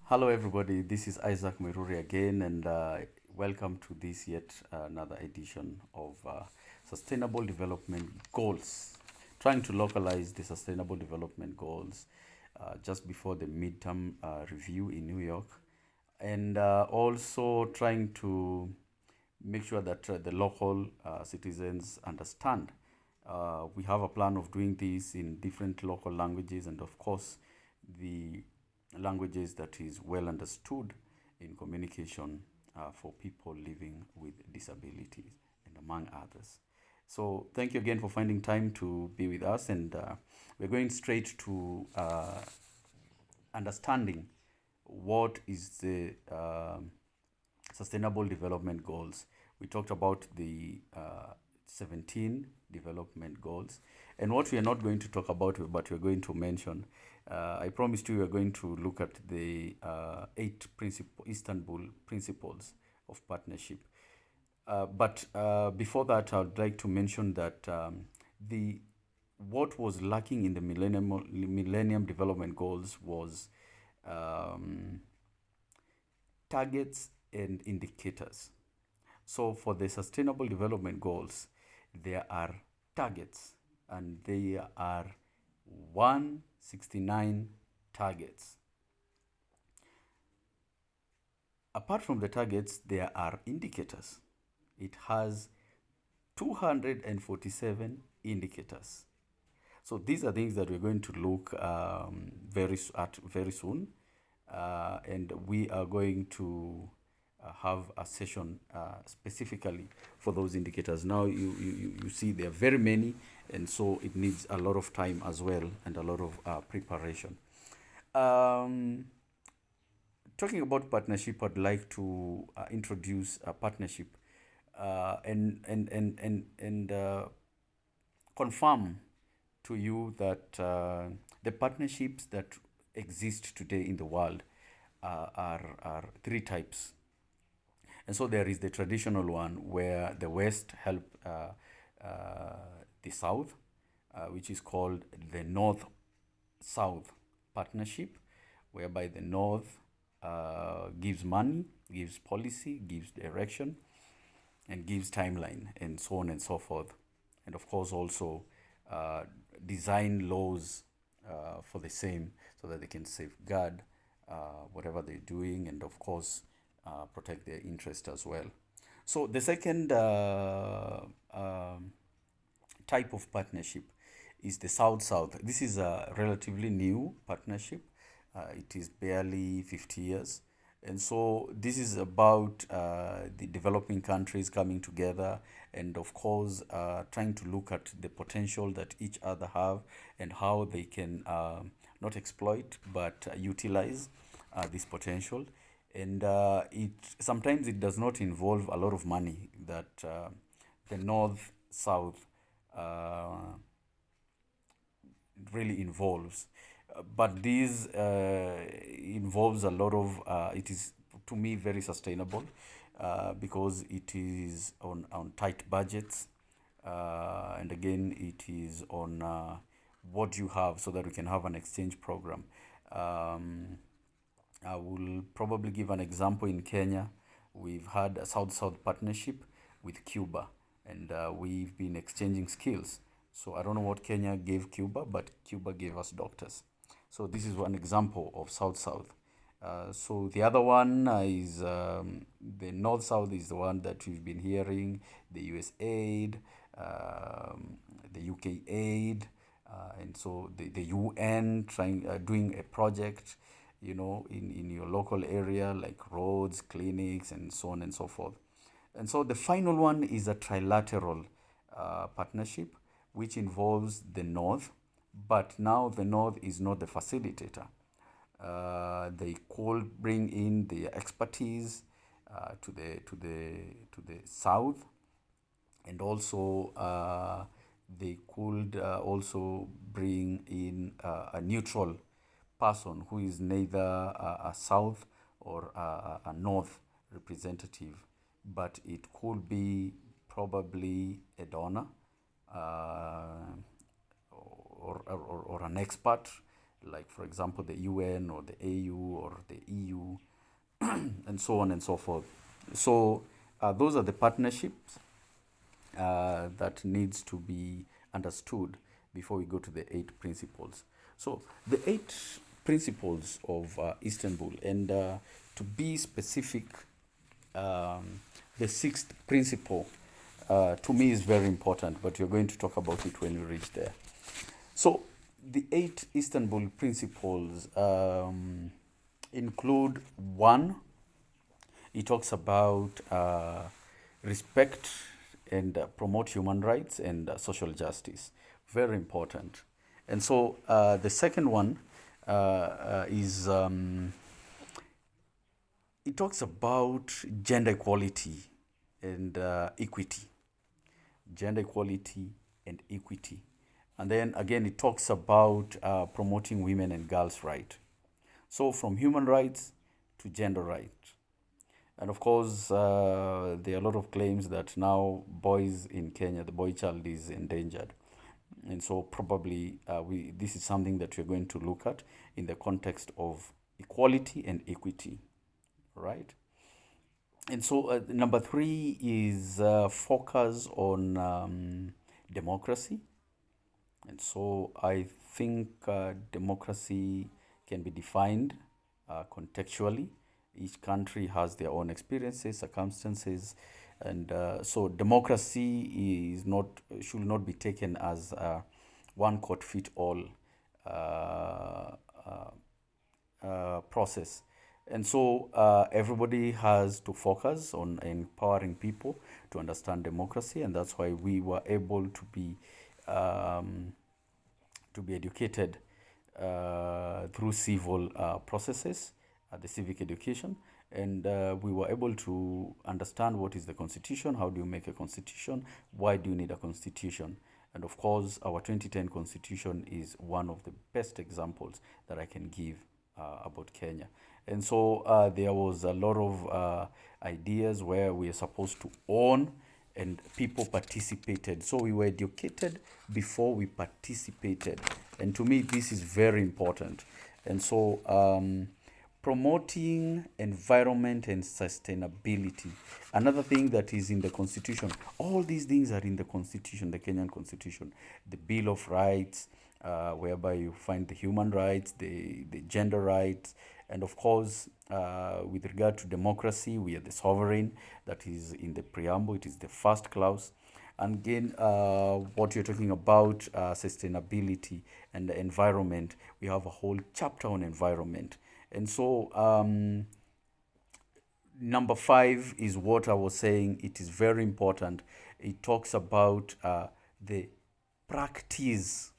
Hello, everybody. This is Isaac Meruri again, and welcome to this yet another edition of Sustainable Development Goals. Trying to localize the Sustainable Development Goals just before the midterm review in New York, and also trying to make sure that the local citizens understand. We have a plan of doing this in different local languages, and of course, the languages that is well understood in communication for people living with disabilities, and among others. So, thank you again for finding time to be with us, and we're going straight to understanding what is the Sustainable Development Goals. We talked about the 17 development goals. And what we are not going to talk about, but we're going to mention, I promised you we're going to look at the eight Istanbul principles of partnership. But before that, I'd like to mention that the what was lacking in the Millennium Development Goals was um, targets and indicators. So for the Sustainable Development Goals, there are targets, and there are 169 targets. Apart from the targets, there are indicators. It has 247 indicators. So these are things that we're going to look very soon, and we are going to have a session specifically for those indicators. Now you see there are very many, and so it needs a lot of time as well and a lot of preparation. Um, Talking about partnership, I'd like to introduce a partnership and confirm to you that the partnerships that exist today in the world are three types. And so there is the traditional one where the West help the South, which is called the North-South partnership, whereby the North gives money, gives policy, gives direction, and gives timeline, and so on and so forth. And of course, also design laws for the same so that they can safeguard whatever they're doing, and of course, protect their interest as well. So the second type of partnership is the South-South. This is a relatively new partnership. It is barely 50 years. And so this is about the developing countries coming together, and of course trying to look at the potential that each other have and how they can not exploit but utilize this potential. And it sometimes it does not involve a lot of money that the North South really involves. But this involves a lot of, it is to me very sustainable because it is on tight budgets. And again, it is on what you have so that we can have an exchange program. Um, I will probably give an example in Kenya. We've had a South-South partnership with Cuba, and we've been exchanging skills. So I don't know what Kenya gave Cuba, but Cuba gave us doctors. So this is one example of South-South. So the other one is the North-South is the one that we've been hearing, the US aid, the UK aid, and so the UN trying doing a project, in your local area like roads, clinics, and so on and so forth. And so the final one is a trilateral partnership, which involves the North, but now the North is not the facilitator. They could bring in their expertise to the South, and also they could also bring in a neutral person who is neither a South or a North representative, but it could be probably a donor uh, or an expert like, for example, the UN or the AU or the EU, and so on and so forth. So those are the partnerships that needs to be understood before we go to the 8 principles. So the 8 principles of Istanbul, and to be specific, the 6th principle to me is very important, but you're going to talk about it when you reach there. So the 8 Istanbul principles include: one, it talks about respect and promote human rights and social justice. Very important. And so the second one is it talks about gender equality and equity. Gender equality and equity. And then again, it talks about promoting women and girls' rights. So from human rights to gender rights. And of course, there are a lot of claims that now boys in Kenya, the boy child is endangered. And so probably this is something that we're going to look at in the context of equality and equity, right? And so number 3 is focus on democracy. And so I think democracy can be defined contextually. Each country has their own experiences, circumstances, and so democracy should not be taken as one court fit all process. And so everybody has to focus on empowering people to understand democracy, and that's why we were able to be educated through civil processes, the civic education, and we were able to understand what is the constitution, how do you make a constitution, why do you need a constitution. And of course, our 2010 constitution is one of the best examples that I can give about Kenya. And so there was a lot of ideas where we are supposed to own, and people participated. So we were educated before we participated. And to me, this is very important. And so promoting environment and sustainability. Another thing that is in the Constitution, all these things are in the Constitution, the Kenyan Constitution, the Bill of Rights, whereby you find the human rights, the gender rights, and of course, with regard to democracy, we are the sovereign. That is in the preamble. It is the first clause. And again, what you're talking about, sustainability and the environment, we have a whole chapter on environment. And so number 5 is what I was saying. It is very important. It talks about the practice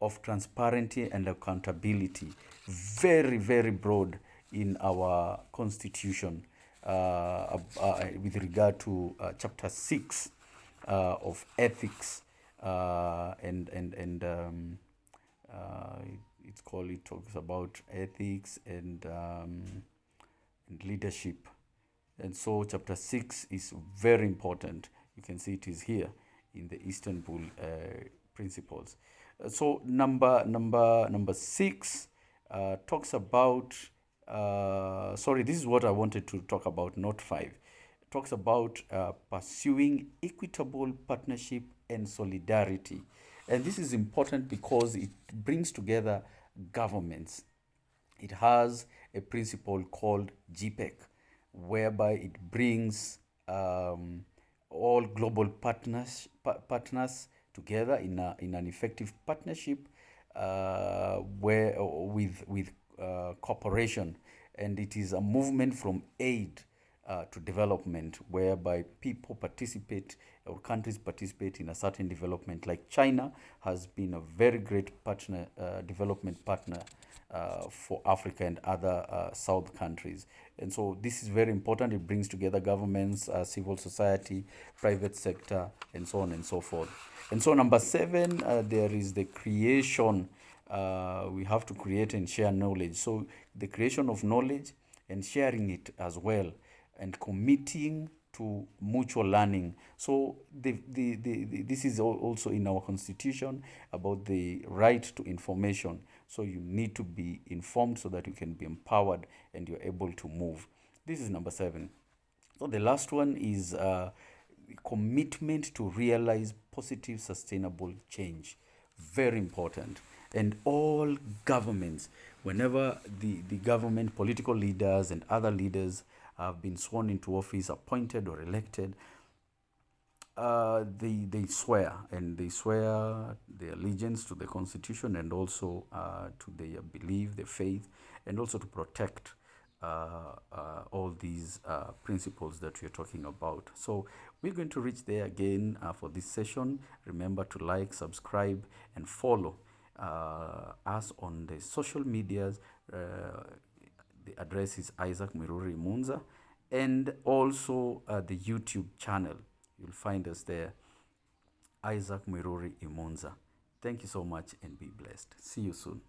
of transparency and accountability. Very, very broad in our constitution with regard to chapter 6 of ethics it talks about ethics and leadership. And so chapter 6 is very important. You can see it is here in the Istanbul principles. So number 6 talks about this is what I wanted to talk about, not 5. It talks about pursuing equitable partnership and solidarity. And this is important because it brings together governments. It has a principle called GPEC, whereby it brings all global partners together in an effective partnership with cooperation. And it is a movement from aid to development, whereby people participate or countries participate in a certain development. Like China has been a very great partner, development partner for Africa and other South countries. And so this is very important. It brings together governments, civil society, private sector, and so on and so forth. And so number 7, there is the creation. We have to create and share knowledge. So the creation of knowledge and sharing it as well, and committing to mutual learning. So this is also in our constitution about the right to information. So you need to be informed so that you can be empowered and you're able to move. This is number 7. So the last one is commitment to realize positive, sustainable change. Very important. And all governments, whenever the government, political leaders, and other leaders have been sworn into office, appointed, or elected, they swear, and they swear their allegiance to the Constitution, and also to their belief, their faith, and also to protect all these principles that we're talking about. So we're going to reach there again for this session. Remember to like, subscribe, and follow us on the social medias. The address is Isaac Miruri Munza, and also the YouTube channel. You'll find us there, Isaac Miruri Imunza. Thank you so much and be blessed. See you soon.